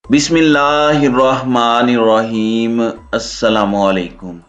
बिस्मिल्लाहिर्रहमानिर्रहीम। अस्सलामुअलैकुम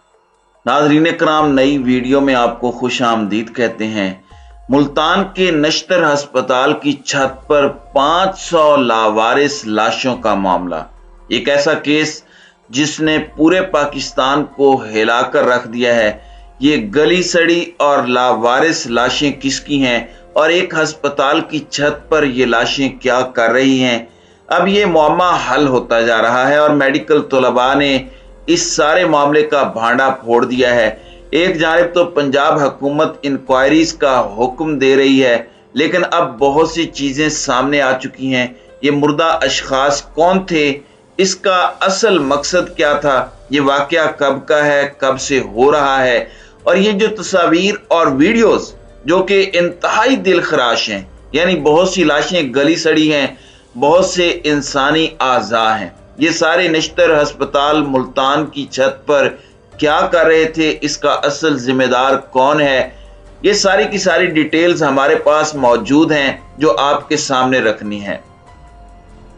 नाज़रीन कराम, नई वीडियो में आपको खुश आमदीद कहते हैं। मुल्तान के नश्तर हस्पताल की छत पर 500 लावारिस लाशों का मामला। एक ऐसा केस जिसने पूरे पाकिस्तान को हिलाकर रख दिया है। ये गली सड़ी और लावारिस लाशें किसकी हैं और एक हस्पताल की छत पर ये लाशें क्या कर रही हैं। अब ये मामला हल होता जा रहा है और मेडिकल तलबा ने इस सारे मामले का भांडा फोड़ दिया है। एक जानिब तो पंजाब हुकूमत इंक्वायरीज का हुक्म दे रही है, लेकिन अब बहुत सी चीजें सामने आ चुकी हैं। ये मुर्दा अशखास कौन थे, इसका असल मकसद क्या था, ये वाकया कब का है, कब से हो रहा है, और ये जो तस्वीर और वीडियोस जो कि इंतहाई दिलखराश हैं, यानी बहुत सी लाशें गली सड़ी हैं, बहुत से इंसानी आज़ा हैं। ये सारे नश्तर हस्पताल मुल्तान की छत पर क्या कर रहे थे, इसका असल जिम्मेदार कौन है, ये सारी की सारी डिटेल्स हमारे पास मौजूद हैं जो आपके सामने रखनी है।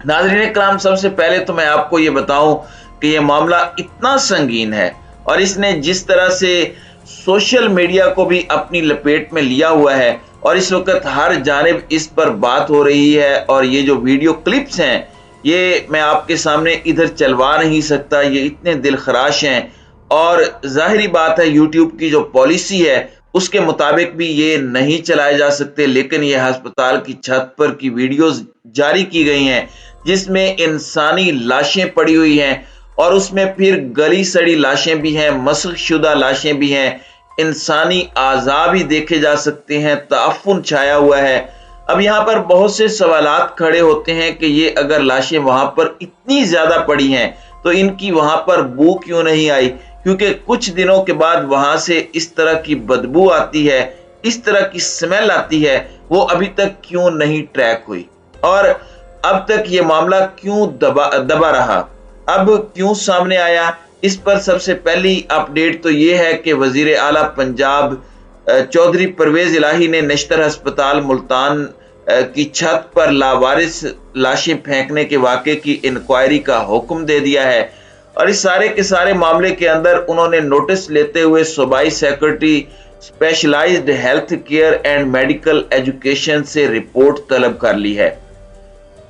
नाज़रीन कराम, सबसे पहले तो मैं आपको ये बताऊं कि ये मामला इतना संगीन है और इसने जिस तरह से सोशल मीडिया को भी अपनी लपेट में लिया हुआ है और इस वक्त हर जानिब इस पर बात हो रही है, और ये जो वीडियो क्लिप्स हैं ये मैं आपके सामने इधर चलवा नहीं सकता, ये इतने दिलखराश हैं। और जाहिरी बात है यूट्यूब की जो पॉलिसी है उसके मुताबिक भी ये नहीं चलाए जा सकते, लेकिन ये अस्पताल की छत पर की वीडियोस जारी की गई हैं जिसमें इंसानी लाशें पड़ी हुई हैं और उसमें फिर गली सड़ी लाशें भी हैं, मस्ख शुदा लाशें भी हैं, इंसानी आज़ा भी देखे जा सकते हैं, ताफुन छाया हुआ है। अब यहाँ पर बहुत से सवालात खड़े होते हैं कि ये अगर लाशें वहां पर इतनी ज्यादा पड़ी हैं तो इनकी वहां पर बू क्यों नहीं आई, क्योंकि कुछ दिनों के बाद वहां से इस तरह की बदबू आती है, इस तरह की स्मेल आती है, वो अभी तक क्यों नहीं ट्रैक हुई और अब तक ये मामला क्यों दबा रहा, अब क्यों सामने आया। इस पर सबसे पहली अपडेट तो ये है कि वजीर आला पंजाब चौधरी परवेज इलाही ने नश्तर अस्पताल मुल्तान की छत पर लावारिस लाशें फेंकने के वाक़े की इंक्वायरी का हुक्म दे दिया है। और इस सारे के सारे मामले के अंदर उन्होंने नोटिस लेते हुए सूबाई secretary specialized health care and medical education से रिपोर्ट तलब कर ली है।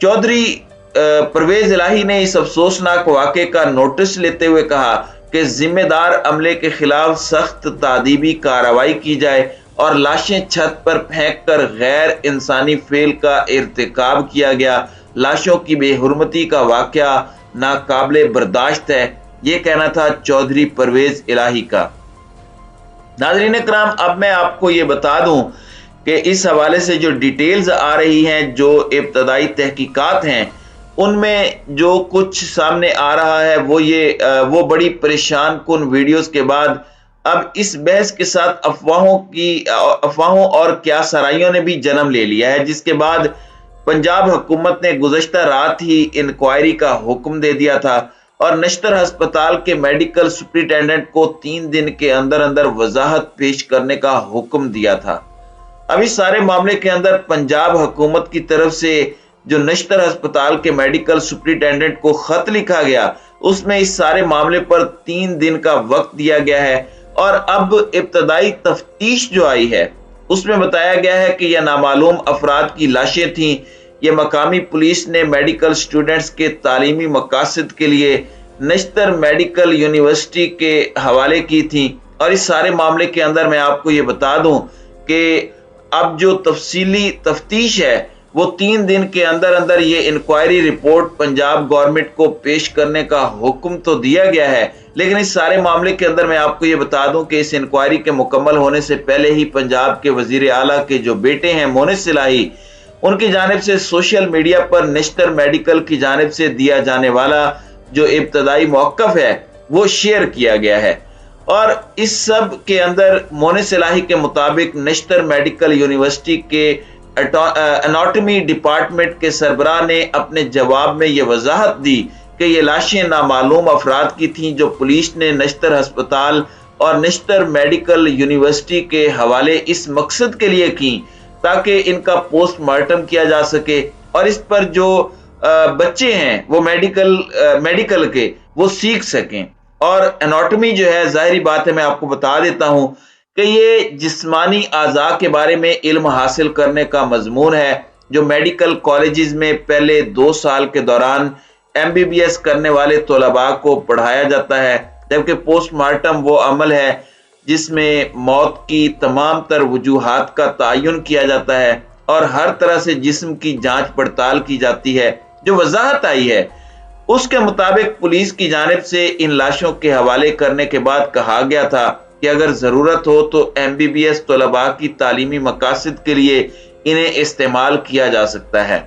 चौधरी परवेज इलाही ने इस अफसोसनाक वाक़े का नोटिस लेते हुए कहा कि जिम्मेदार अमले के खिलाफ सख्त तादीबी कार्रवाई की जाए और लाशें छत पर फेंक कर गैर इंसानी फेल का इर्तिकाब किया गया। लाशों की बेहुरमती का वाक़या नाकाबिले बर्दाश्त है, ये कहना था चौधरी परवेज इलाही का। नाज़रीन कराम, अब मैं आपको ये बता दूं कि इस हवाले से जो डिटेल्स आ रही हैं, जो इब्तदाई तहकीकात हैं, उनमें जो कुछ सामने आ रहा है वो बड़ी परेशान कुन वीडियोस के बाद अब इस बहस के साथ अफवाहों और क्या सराइयों ने भी जन्म ले लिया है, जिसके बाद पंजाब हुकूमत ने गुज़श्ता रात ही इंक्वायरी का हुक्म दे दिया था और नश्तर अस्पताल के मेडिकल सुपरिटेंडेंट को 3 दिन के अंदर अंदर वजाहत पेश करने का हुक्म दिया था। अब इस सारे मामले के अंदर पंजाब हुकूमत की तरफ से जो नश्तर अस्पताल के मेडिकल सुपरिटेंडेंट को खत लिखा गया, उसमें इस सारे मामले पर 3 दिन का वक्त दिया गया है और अब इब्तदाई तफ्तीश जो आई है उसमें बताया गया है कि यह नामालूम अफराद की लाशें थीं। यह मकामी पुलिस ने मेडिकल स्टूडेंट्स के तालीमी मकासद के लिए नश्तर मेडिकल यूनिवर्सिटी के हवाले की थी। और इस सारे मामले के अंदर मैं आपको ये बता दूं कि अब जो तफसीली तफ्तीश है वो 3 दिन के अंदर अंदर ये इंक्वायरी रिपोर्ट पंजाब गवर्नमेंट को पेश करने का हुक्म तो दिया गया है, लेकिन इस सारे मामले के अंदर मैं आपको ये बता दूं कि इस इंक्वायरी के मुकम्मल होने से पहले ही पंजाब के वजीर आला के जो बेटे हैं मोनिस इलाही, उनकी जानिब से सोशल मीडिया पर नश्तर मेडिकल की जानिब से दिया जाने वाला जो इब्तदाई मौक़िफ़ है वो शेयर किया गया है। और इस सब के अंदर मोनिस इलाही के मुताबिक नश्तर मेडिकल यूनिवर्सिटी के एनाटॉमी डिपार्टमेंट के सरबराह ने अपने जवाब में यह वजाहत दी कि ये लाशें नामालूम अफराद की थीं जो पुलिस ने नश्तर अस्पताल और नश्तर मेडिकल यूनिवर्सिटी के हवाले इस मकसद के लिए की ताकि इनका पोस्टमार्टम किया जा सके। और इस पर जो بچے ہیں وہ میڈیکل کے وہ سیکھ سکیں۔ اور اناٹمی جو ہے ظاہری بات ہے میں آپ کو بتا دیتا ہوں کہ یہ جسمانی اعضاء کے بارے میں علم حاصل کرنے کا مضمون ہے جو میڈیکل کالجز میں پہلے 2 سال کے دوران MBBS کرنے والے طلباء کو پڑھایا جاتا ہے، جبکہ پوسٹ مارٹم وہ عمل ہے جس میں موت کی تمام تر وجوہات کا تعین کیا جاتا ہے اور ہر طرح سے جسم کی جانچ پڑتال کی جاتی ہے۔ جو وضاحت آئی ہے اس کے مطابق پولیس کی جانب سے ان لاشوں کے حوالے کرنے کے بعد کہا گیا تھا کہ اگر ضرورت ہو تو MBBS طلباء کی تعلیمی مقاصد کے لیے انہیں استعمال کیا جا سکتا ہے۔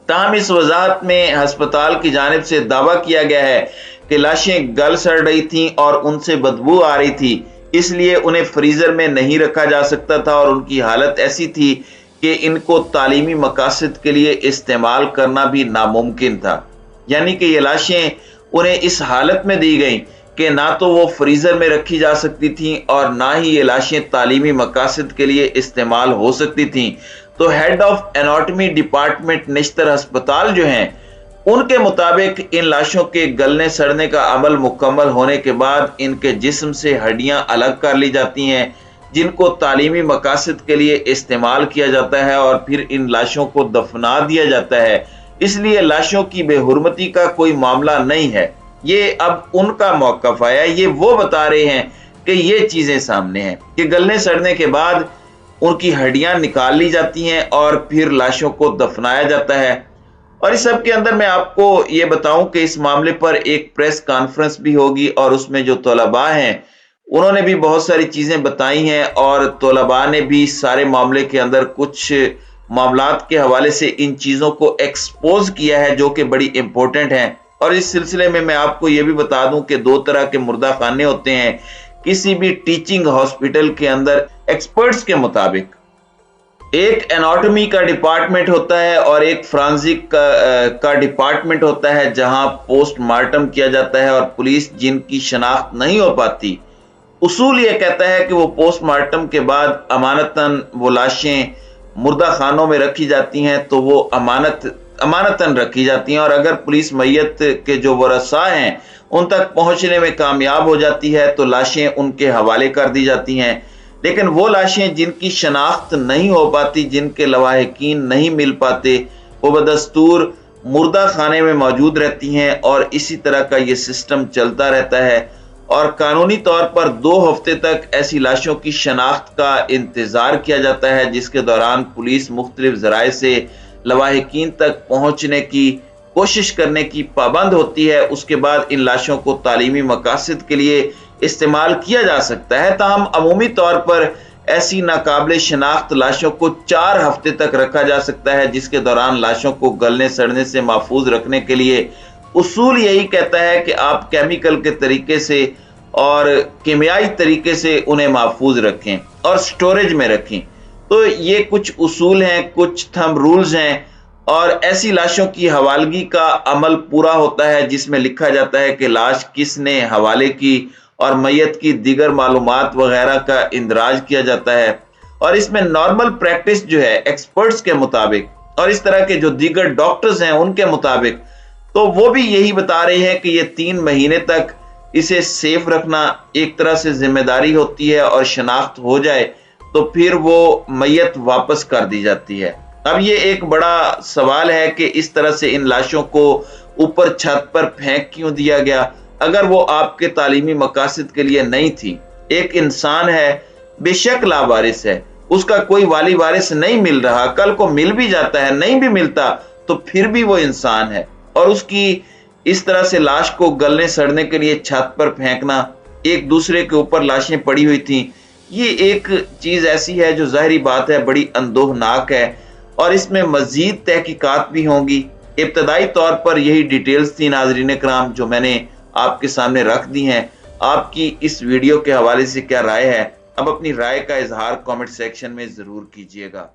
تاہم اس وضاحت میں ہسپتال کی جانب سے دعویٰ کیا گیا ہے کہ لاشیں گل سڑ رہی تھیں اور ان سے بدبو آ رہی تھی، اس لیے انہیں فریزر میں نہیں رکھا جا سکتا تھا اور ان کی حالت ایسی تھی کہ ان کو تعلیمی مقاصد کے لیے استعمال کرنا بھی ناممکن تھا۔ یعنی کہ یہ لاشیں انہیں اس حالت میں دی گئیں کہ نہ تو وہ فریزر میں رکھی جا سکتی تھیں اور نہ ہی یہ لاشیں تعلیمی مقاصد کے لیے استعمال ہو سکتی تھیں۔ تو ہیڈ آف اناٹمی ڈپارٹمنٹ نشتر ہسپتال جو ہیں ان کے مطابق ان لاشوں کے گلنے سڑنے کا عمل مکمل ہونے کے بعد ان کے جسم سے ہڈیاں الگ کر لی جاتی ہیں جن کو تعلیمی مقاصد کے لیے استعمال کیا جاتا ہے اور پھر ان لاشوں کو دفنا دیا جاتا ہے۔ اس لیے لاشوں کی بے حرمتی کا کوئی معاملہ نہیں ہے، یہ اب ان کا موقف آیا، یہ وہ بتا رہے ہیں کہ یہ چیزیں سامنے ہیں کہ گلنے سڑنے کے بعد ان کی ہڈیاں نکال لی جاتی ہیں اور پھر لاشوں کو دفنایا جاتا ہے۔ اور اس سب کے اندر میں آپ کو یہ بتاؤں کہ اس معاملے پر ایک پریس کانفرنس بھی ہوگی اور اس میں جو طلباء ہیں انہوں نے بھی بہت ساری چیزیں بتائی ہیں اور طلباء نے بھی سارے معاملے کے اندر کچھ معاملات کے حوالے سے ان چیزوں کو ایکسپوز کیا ہے جو کہ بڑی امپورٹنٹ ہیں۔ اور اس سلسلے میں آپ کو یہ بھی بتا دوں کہ 2 طرح کے مردہ خانے ہوتے ہیں کسی بھی ٹیچنگ ہاسپٹل کے اندر ایکسپرٹس کے مطابق۔ ایک اناٹمی کا ڈپارٹمنٹ ہوتا ہے اور ایک فرانزک کا ڈپارٹمنٹ ہوتا ہے جہاں پوسٹ مارٹم کیا جاتا ہے اور پولیس جن کی شناخت نہیں ہو پاتی، اصول یہ کہتا ہے کہ وہ پوسٹ مارٹم کے بعد امانتاً وہ لاشیں مردہ خانوں میں رکھی جاتی ہیں تو وہ امانتاً رکھی جاتی ہیں، اور اگر پولیس میت کے جو ورثاء ہیں ان تک پہنچنے میں کامیاب ہو جاتی ہے تو لاشیں ان کے حوالے کر دی جاتی ہیں۔ لیکن وہ لاشیں جن کی شناخت نہیں ہو پاتی، جن کے لواحقین نہیں مل پاتے، وہ بدستور مردہ خانے میں موجود رہتی ہیں اور اسی طرح کا یہ سسٹم چلتا رہتا ہے۔ اور قانونی طور پر 2 ہفتے تک ایسی لاشوں کی شناخت کا انتظار کیا جاتا ہے جس کے دوران پولیس مختلف ذرائع سے لواحقین تک پہنچنے کی کوشش کرنے کی پابند ہوتی ہے۔ اس کے بعد ان لاشوں کو تعلیمی مقاصد کے لیے استعمال کیا جا سکتا ہے، تاہم عمومی طور پر ایسی ناقابل شناخت لاشوں کو 4 ہفتے تک رکھا جا سکتا ہے، جس کے دوران لاشوں کو گلنے سڑنے سے محفوظ رکھنے کے لیے اصول یہی کہتا ہے کہ آپ کیمیکل کے طریقے سے اور کیمیائی طریقے سے انہیں محفوظ رکھیں اور سٹوریج میں رکھیں۔ تو یہ کچھ اصول ہیں، کچھ تھم رولز ہیں، اور ایسی لاشوں کی حوالگی کا عمل پورا ہوتا ہے جس میں لکھا جاتا ہے کہ لاش کس نے حوالے کی اور میت کی دیگر معلومات وغیرہ کا اندراج کیا جاتا ہے۔ اور اس میں نارمل پریکٹس جو ہے ایکسپرٹس کے مطابق اور اس طرح کے جو دیگر ڈاکٹرز ہیں ان کے مطابق، تو وہ بھی یہی بتا رہے ہیں کہ یہ 3 مہینے تک اسے سیف رکھنا ایک طرح سے ذمہ داری ہوتی ہے، اور شناخت ہو جائے تو پھر وہ میت واپس کر دی جاتی ہے۔ اب یہ ایک بڑا سوال ہے کہ اس طرح سے ان لاشوں کو اوپر چھت پر پھینک کیوں دیا گیا اگر وہ آپ کے تعلیمی مقاصد کے لیے نہیں تھی۔ ایک انسان ہے، بے شک لاوارث ہے، اس کا کوئی والی وارث نہیں مل رہا، کل کو مل بھی جاتا ہے، نہیں بھی ملتا تو پھر بھی وہ انسان ہے، اور اس کی اس طرح سے لاش کو گلنے سڑنے کے لیے چھت پر پھینکنا، ایک دوسرے کے اوپر لاشیں پڑی ہوئی تھیں، یہ ایک چیز ایسی ہے جو ظاہری بات ہے بڑی اندوہناک ہے، اور اس میں مزید تحقیقات بھی ہوں گی۔ ابتدائی طور پر یہی ڈیٹیلز تھی ناظرین کرام جو میں نے آپ کے سامنے رکھ دی ہیں۔ آپ کی اس ویڈیو کے حوالے سے کیا رائے ہے؟ اب اپنی رائے کا اظہار کامنٹ سیکشن میں ضرور کیجیے گا۔